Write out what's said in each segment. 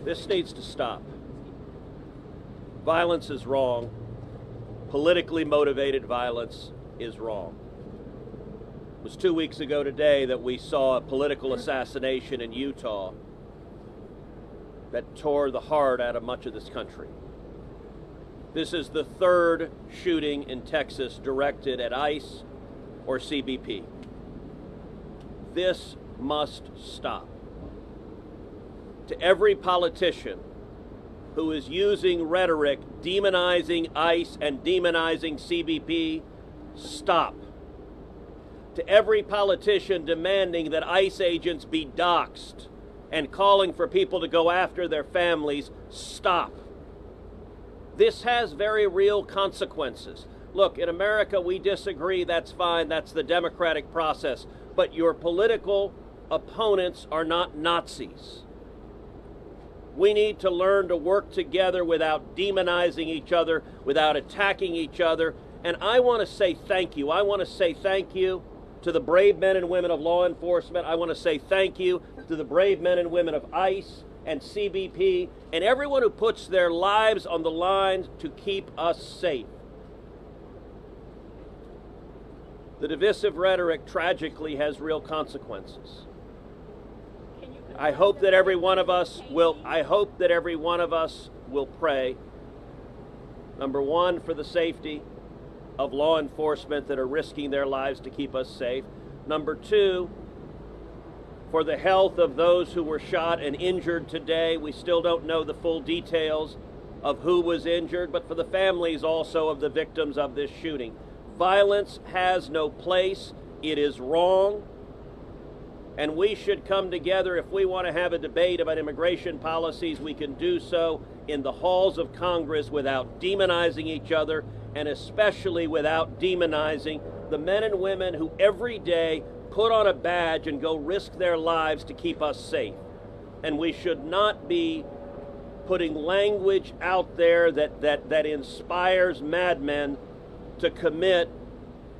This needs to stop. Violence is wrong. Politically motivated violence is wrong. It was 2 weeks ago today that we saw a political assassination in Utah that tore the heart out of much of this country. This is the third shooting in Texas directed at ICE or CBP. This must stop. To every politician who is using rhetoric demonizing ICE and demonizing CBP, stop. To every politician demanding that ICE agents be doxxed and calling for people to go after their families, stop. This has very real consequences. Look, in America, we disagree, that's fine, that's the democratic process, but your political opponents are not Nazis. We need to learn to work together without demonizing each other, without attacking each other. And I want to say thank you. I want to say thank you to the brave men and women of law enforcement. I want to say thank you to the brave men and women of ICE and CBP and everyone who puts their lives on the line to keep us safe. The divisive rhetoric tragically has real consequences. I hope that every one of us will pray, number one, for the safety of law enforcement that are risking their lives to keep us safe. Number two, for the health of those who were shot and injured today. We still don't know the full details of who was injured, but for the families also of the victims of this shooting. Violence has no place. It is wrong. And we should come together. If we want to have a debate about immigration policies, we can do so in the halls of Congress without demonizing each other, and especially without demonizing the men and women who every day put on a badge and go risk their lives to keep us safe. And we should not be putting language out there that inspires madmen to commit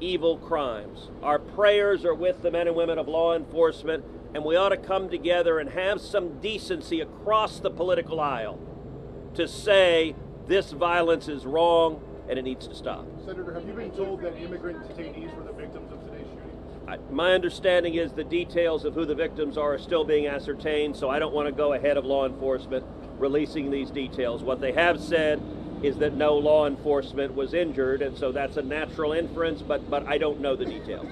evil crimes. Our prayers are with the men and women of law enforcement, and we ought to come together and have some decency across the political aisle to say this violence is wrong and it needs to stop. Senator, have you been told that immigrant detainees were the victims of today's shooting? My understanding is the details of who the victims are still being ascertained, so I don't want to go ahead of law enforcement releasing these details. What they have said is that no law enforcement was injured, and so that's a natural inference, but I don't know the details.